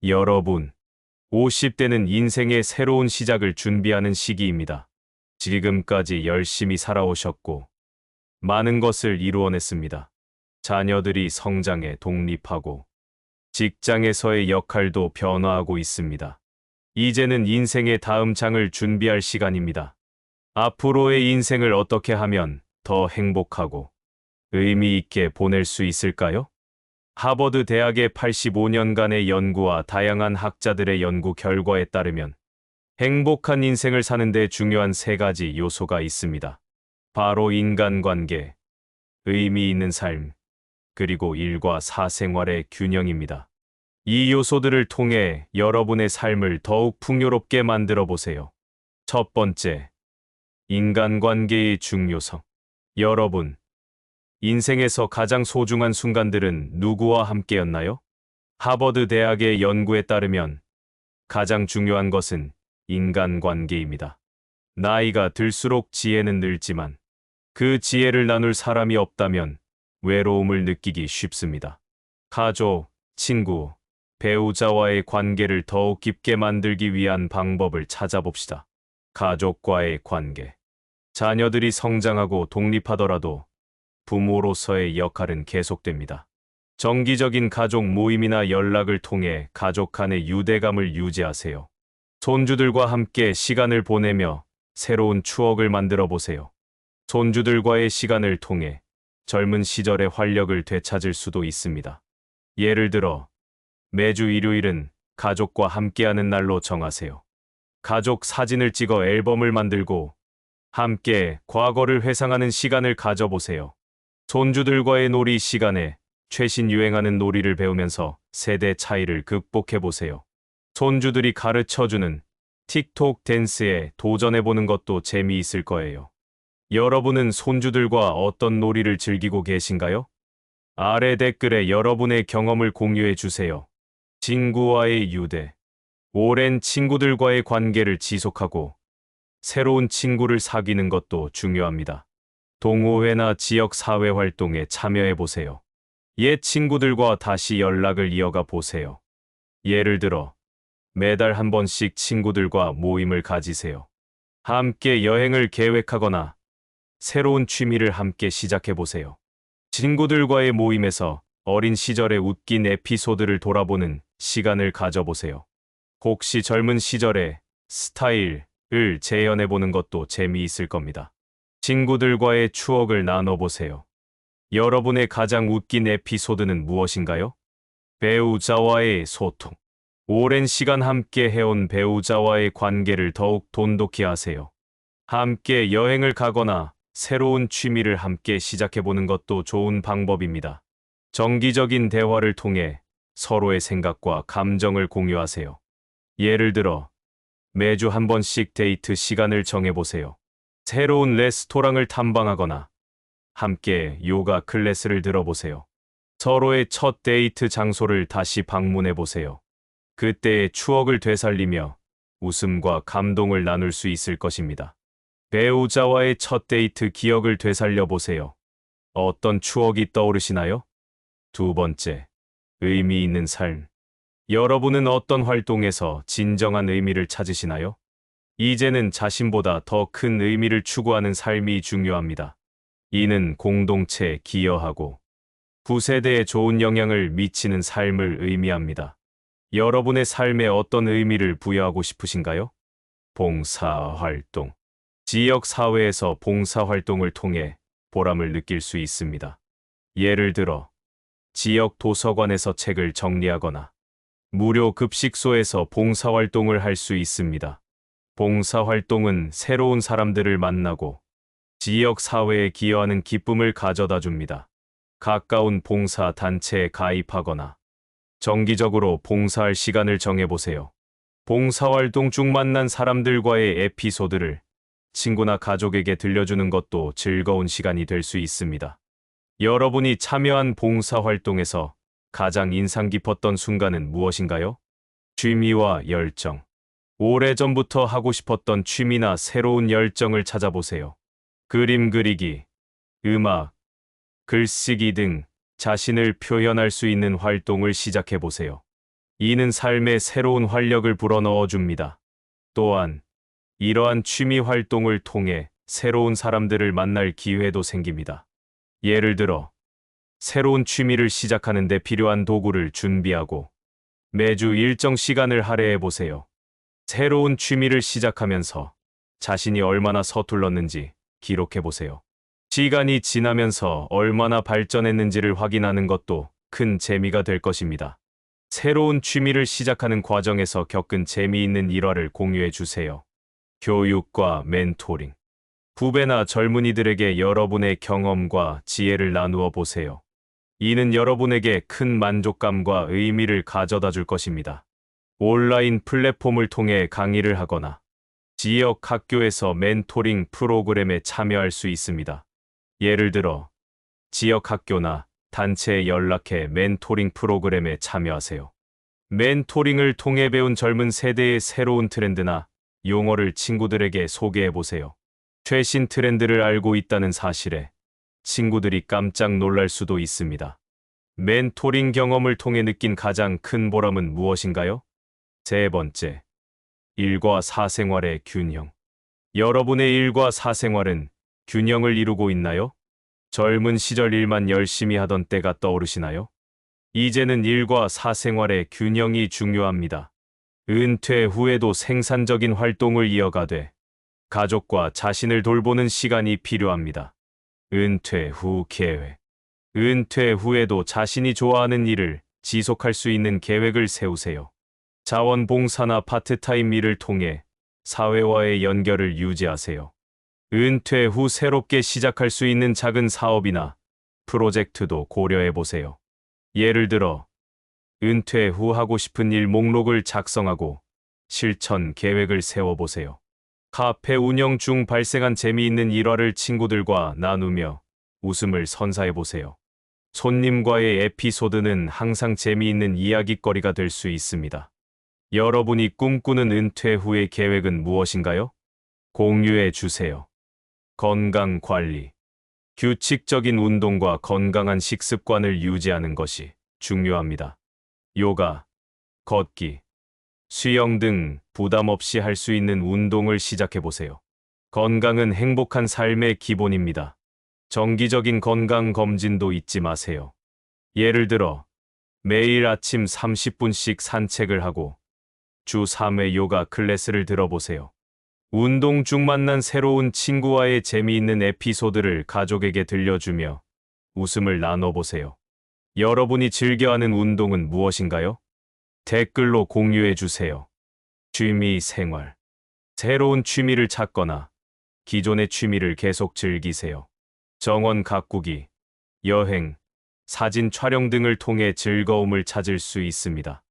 여러분, 50대는 인생의 새로운 시작을 준비하는 시기입니다. 지금까지 열심히 살아오셨고, 많은 것을 이루어냈습니다. 자녀들이 성장해 독립하고, 직장에서의 역할도 변화하고 있습니다. 이제는 인생의 다음 장을 준비할 시간입니다. 앞으로의 인생을 어떻게 하면 더 행복하고 의미 있게 보낼 수 있을까요? 하버드 대학의 85년간의 연구와 다양한 학자들의 연구 결과에 따르면 행복한 인생을 사는 데 중요한 세 가지 요소가 있습니다. 바로 인간관계, 의미 있는 삶, 그리고 일과 사생활의 균형입니다. 이 요소들을 통해 여러분의 삶을 더욱 풍요롭게 만들어 보세요. 첫 번째, 인간관계의 중요성. 여러분, 인생에서 가장 소중한 순간들은 누구와 함께였나요? 하버드 대학의 연구에 따르면 가장 중요한 것은 인간관계입니다. 나이가 들수록 지혜는 늘지만 그 지혜를 나눌 사람이 없다면 외로움을 느끼기 쉽습니다. 가족, 친구, 배우자와의 관계를 더욱 깊게 만들기 위한 방법을 찾아봅시다. 가족과의 관계. 자녀들이 성장하고 독립하더라도 부모로서의 역할은 계속됩니다. 정기적인 가족 모임이나 연락을 통해 가족 간의 유대감을 유지하세요. 손주들과 함께 시간을 보내며 새로운 추억을 만들어 보세요. 손주들과의 시간을 통해 젊은 시절의 활력을 되찾을 수도 있습니다. 예를 들어, 매주 일요일은 가족과 함께하는 날로 정하세요. 가족 사진을 찍어 앨범을 만들고 함께 과거를 회상하는 시간을 가져보세요. 손주들과의 놀이 시간에 최신 유행하는 놀이를 배우면서 세대 차이를 극복해보세요. 손주들이 가르쳐주는 틱톡 댄스에 도전해보는 것도 재미있을 거예요. 여러분은 손주들과 어떤 놀이를 즐기고 계신가요? 아래 댓글에 여러분의 경험을 공유해 주세요. 친구와의 유대. 오랜 친구들과의 관계를 지속하고 새로운 친구를 사귀는 것도 중요합니다. 동호회나 지역 사회 활동에 참여해 보세요. 옛 친구들과 다시 연락을 이어가 보세요. 예를 들어, 매달 한 번씩 친구들과 모임을 가지세요. 함께 여행을 계획하거나 새로운 취미를 함께 시작해 보세요. 친구들과의 모임에서 어린 시절의 웃긴 에피소드를 돌아보는 시간을 가져보세요. 혹시 젊은 시절의 스타일을 재현해 보는 것도 재미있을 겁니다. 친구들과의 추억을 나눠보세요. 여러분의 가장 웃긴 에피소드는 무엇인가요? 배우자와의 소통. 오랜 시간 함께 해온 배우자와의 관계를 더욱 돈독히 하세요. 함께 여행을 가거나 새로운 취미를 함께 시작해보는 것도 좋은 방법입니다. 정기적인 대화를 통해 서로의 생각과 감정을 공유하세요. 예를 들어, 매주 한 번씩 데이트 시간을 정해보세요. 새로운 레스토랑을 탐방하거나 함께 요가 클래스를 들어보세요. 서로의 첫 데이트 장소를 다시 방문해보세요. 그때의 추억을 되살리며 웃음과 감동을 나눌 수 있을 것입니다. 배우자와의 첫 데이트 기억을 되살려보세요. 어떤 추억이 떠오르시나요? 두 번째, 의미 있는 삶. 여러분은 어떤 활동에서 진정한 의미를 찾으시나요? 이제는 자신보다 더 큰 의미를 추구하는 삶이 중요합니다. 이는 공동체에 기여하고 후세대에 좋은 영향을 미치는 삶을 의미합니다. 여러분의 삶에 어떤 의미를 부여하고 싶으신가요? 봉사활동. 지역 사회에서 봉사활동을 통해 보람을 느낄 수 있습니다. 예를 들어, 지역 도서관에서 책을 정리하거나 무료 급식소에서 봉사활동을 할 수 있습니다. 봉사활동은 새로운 사람들을 만나고 지역 사회에 기여하는 기쁨을 가져다 줍니다. 가까운 봉사 단체에 가입하거나 정기적으로 봉사할 시간을 정해보세요. 봉사활동 중 만난 사람들과의 에피소드를 친구나 가족에게 들려주는 것도 즐거운 시간이 될 수 있습니다. 여러분이 참여한 봉사활동에서 가장 인상 깊었던 순간은 무엇인가요? 취미와 열정. 오래전부터 하고 싶었던 취미나 새로운 열정을 찾아보세요. 그림 그리기, 음악, 글쓰기 등 자신을 표현할 수 있는 활동을 시작해보세요. 이는 삶에 새로운 활력을 불어넣어 줍니다. 또한 이러한 취미 활동을 통해 새로운 사람들을 만날 기회도 생깁니다. 예를 들어, 새로운 취미를 시작하는 데 필요한 도구를 준비하고 매주 일정 시간을 할애해 보세요. 새로운 취미를 시작하면서 자신이 얼마나 서툴렀는지 기록해 보세요. 시간이 지나면서 얼마나 발전했는지를 확인하는 것도 큰 재미가 될 것입니다. 새로운 취미를 시작하는 과정에서 겪은 재미있는 일화를 공유해 주세요. 교육과 멘토링. 후배나 젊은이들에게 여러분의 경험과 지혜를 나누어 보세요. 이는 여러분에게 큰 만족감과 의미를 가져다 줄 것입니다. 온라인 플랫폼을 통해 강의를 하거나 지역 학교에서 멘토링 프로그램에 참여할 수 있습니다. 예를 들어, 지역 학교나 단체에 연락해 멘토링 프로그램에 참여하세요. 멘토링을 통해 배운 젊은 세대의 새로운 트렌드나 용어를 친구들에게 소개해 보세요. 최신 트렌드를 알고 있다는 사실에 친구들이 깜짝 놀랄 수도 있습니다. 멘토링 경험을 통해 느낀 가장 큰 보람은 무엇인가요? 세 번째, 일과 사생활의 균형. 여러분의 일과 사생활은 균형을 이루고 있나요? 젊은 시절 일만 열심히 하던 때가 떠오르시나요? 이제는 일과 사생활의 균형이 중요합니다. 은퇴 후에도 생산적인 활동을 이어가되 가족과 자신을 돌보는 시간이 필요합니다. 은퇴 후 계획. 은퇴 후에도 자신이 좋아하는 일을 지속할 수 있는 계획을 세우세요. 자원봉사나 파트타임 일을 통해 사회와의 연결을 유지하세요. 은퇴 후 새롭게 시작할 수 있는 작은 사업이나 프로젝트도 고려해 보세요. 예를 들어, 은퇴 후 하고 싶은 일 목록을 작성하고 실천 계획을 세워보세요. 카페 운영 중 발생한 재미있는 일화를 친구들과 나누며 웃음을 선사해보세요. 손님과의 에피소드는 항상 재미있는 이야깃거리가 될 수 있습니다. 여러분이 꿈꾸는 은퇴 후의 계획은 무엇인가요? 공유해 주세요. 건강 관리. 규칙적인 운동과 건강한 식습관을 유지하는 것이 중요합니다. 요가, 걷기, 수영 등 부담 없이 할 수 있는 운동을 시작해 보세요. 건강은 행복한 삶의 기본입니다. 정기적인 건강 검진도 잊지 마세요. 예를 들어, 매일 아침 30분씩 산책을 하고 주 3회 요가 클래스를 들어보세요. 운동 중 만난 새로운 친구와의 재미있는 에피소드를 가족에게 들려주며 웃음을 나눠보세요. 여러분이 즐겨하는 운동은 무엇인가요? 댓글로 공유해 주세요. 취미 생활. 새로운 취미를 찾거나 기존의 취미를 계속 즐기세요. 정원 가꾸기, 여행, 사진 촬영 등을 통해 즐거움을 찾을 수 있습니다.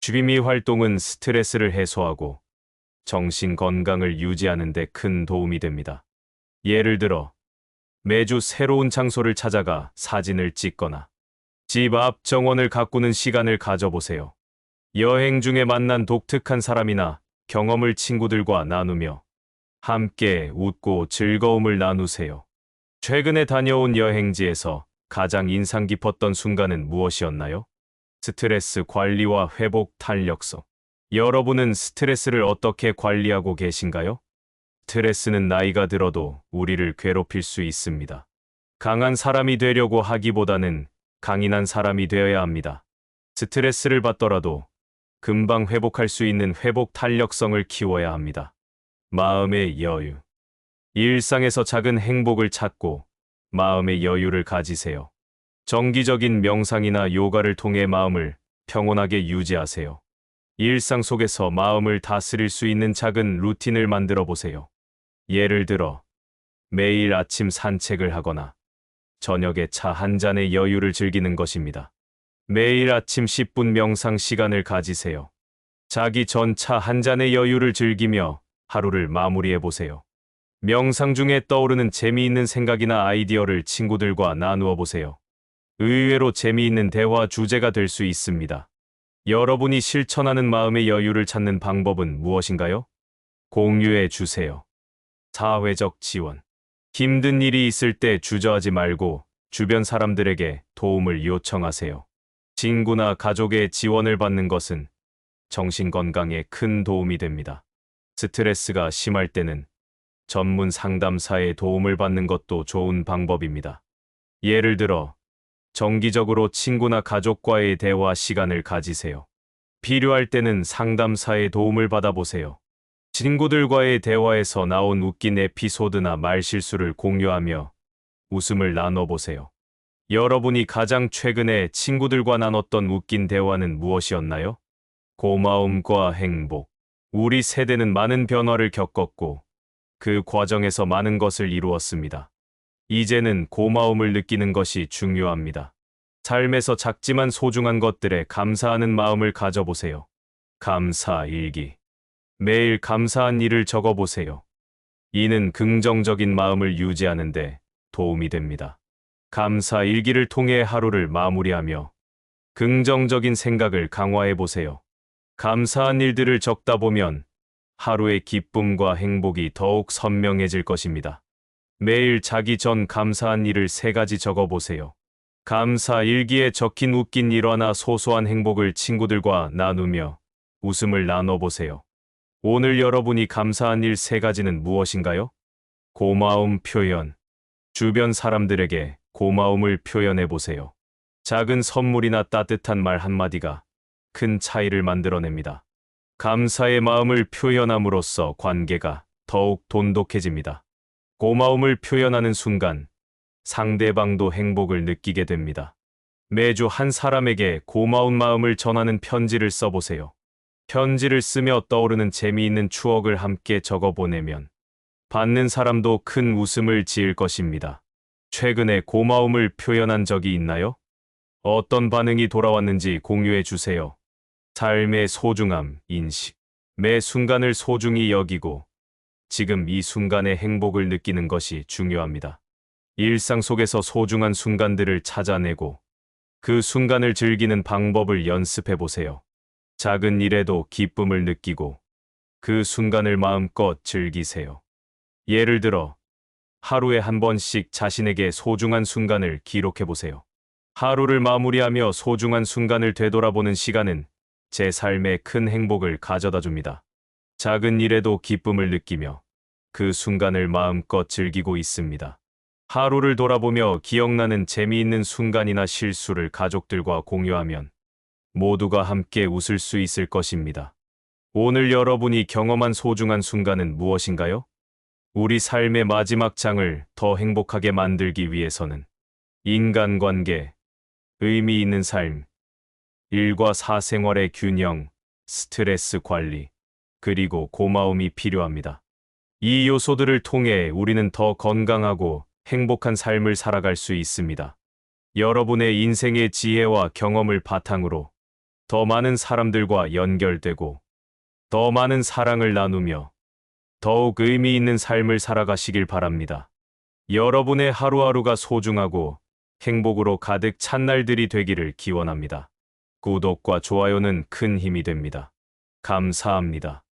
취미 활동은 스트레스를 해소하고 정신 건강을 유지하는 데 큰 도움이 됩니다. 예를 들어, 매주 새로운 장소를 찾아가 사진을 찍거나 집 앞 정원을 가꾸는 시간을 가져보세요. 여행 중에 만난 독특한 사람이나 경험을 친구들과 나누며 함께 웃고 즐거움을 나누세요. 최근에 다녀온 여행지에서 가장 인상 깊었던 순간은 무엇이었나요? 스트레스 관리와 회복 탄력성. 여러분은 스트레스를 어떻게 관리하고 계신가요? 스트레스는 나이가 들어도 우리를 괴롭힐 수 있습니다. 강한 사람이 되려고 하기보다는 강인한 사람이 되어야 합니다. 스트레스를 받더라도 금방 회복할 수 있는 회복 탄력성을 키워야 합니다. 마음의 여유. 일상에서 작은 행복을 찾고 마음의 여유를 가지세요. 정기적인 명상이나 요가를 통해 마음을 평온하게 유지하세요. 일상 속에서 마음을 다스릴 수 있는 작은 루틴을 만들어 보세요. 예를 들어, 매일 아침 산책을 하거나 저녁에 차 한 잔의 여유를 즐기는 것입니다. 매일 아침 10분 명상 시간을 가지세요. 자기 전 차 한 잔의 여유를 즐기며 하루를 마무리해 보세요. 명상 중에 떠오르는 재미있는 생각이나 아이디어를 친구들과 나누어 보세요. 의외로 재미있는 대화 주제가 될 수 있습니다. 여러분이 실천하는 마음의 여유를 찾는 방법은 무엇인가요? 공유해 주세요. 사회적 지원. 힘든 일이 있을 때 주저하지 말고 주변 사람들에게 도움을 요청하세요. 친구나 가족의 지원을 받는 것은 정신 건강에 큰 도움이 됩니다. 스트레스가 심할 때는 전문 상담사의 도움을 받는 것도 좋은 방법입니다. 예를 들어, 정기적으로 친구나 가족과의 대화 시간을 가지세요. 필요할 때는 상담사의 도움을 받아보세요. 친구들과의 대화에서 나온 웃긴 에피소드나 말실수를 공유하며 웃음을 나눠보세요. 여러분이 가장 최근에 친구들과 나눴던 웃긴 대화는 무엇이었나요? 고마움과 행복. 우리 세대는 많은 변화를 겪었고, 그 과정에서 많은 것을 이루었습니다. 이제는 고마움을 느끼는 것이 중요합니다. 삶에서 작지만 소중한 것들에 감사하는 마음을 가져보세요. 감사 일기. 매일 감사한 일을 적어보세요. 이는 긍정적인 마음을 유지하는데 도움이 됩니다. 감사 일기를 통해 하루를 마무리하며 긍정적인 생각을 강화해 보세요. 감사한 일들을 적다 보면 하루의 기쁨과 행복이 더욱 선명해질 것입니다. 매일 자기 전 감사한 일을 3가지 적어보세요. 감사 일기에 적힌 웃긴 일화나 소소한 행복을 친구들과 나누며 웃음을 나눠보세요. 오늘 여러분이 감사한 일 3가지는 무엇인가요? 고마움 표현. 주변 사람들에게 고마움을 표현해 보세요. 작은 선물이나 따뜻한 말 한마디가 큰 차이를 만들어냅니다. 감사의 마음을 표현함으로써 관계가 더욱 돈독해집니다. 고마움을 표현하는 순간 상대방도 행복을 느끼게 됩니다. 매주 한 사람에게 고마운 마음을 전하는 편지를 써보세요. 편지를 쓰며 떠오르는 재미있는 추억을 함께 적어 보내면 받는 사람도 큰 웃음을 지을 것입니다. 최근에 고마움을 표현한 적이 있나요? 어떤 반응이 돌아왔는지 공유해 주세요. 삶의 소중함 인식. 매 순간을 소중히 여기고 지금 이 순간의 행복을 느끼는 것이 중요합니다. 일상 속에서 소중한 순간들을 찾아내고 그 순간을 즐기는 방법을 연습해 보세요. 작은 일에도 기쁨을 느끼고 그 순간을 마음껏 즐기세요. 예를 들어, 하루에 한 번씩 자신에게 소중한 순간을 기록해 보세요. 하루를 마무리하며 소중한 순간을 되돌아보는 시간은 제 삶에 큰 행복을 가져다 줍니다. 작은 일에도 기쁨을 느끼며 그 순간을 마음껏 즐기고 있습니다. 하루를 돌아보며 기억나는 재미있는 순간이나 실수를 가족들과 공유하면 모두가 함께 웃을 수 있을 것입니다. 오늘 여러분이 경험한 소중한 순간은 무엇인가요? 우리 삶의 마지막 장을 더 행복하게 만들기 위해서는 인간관계, 의미 있는 삶, 일과 사생활의 균형, 스트레스 관리, 그리고 고마움이 필요합니다. 이 요소들을 통해 우리는 더 건강하고 행복한 삶을 살아갈 수 있습니다. 여러분의 인생의 지혜와 경험을 바탕으로 더 많은 사람들과 연결되고 더 많은 사랑을 나누며 더욱 의미 있는 삶을 살아가시길 바랍니다. 여러분의 하루하루가 소중하고 행복으로 가득 찬 날들이 되기를 기원합니다. 구독과 좋아요는 큰 힘이 됩니다. 감사합니다.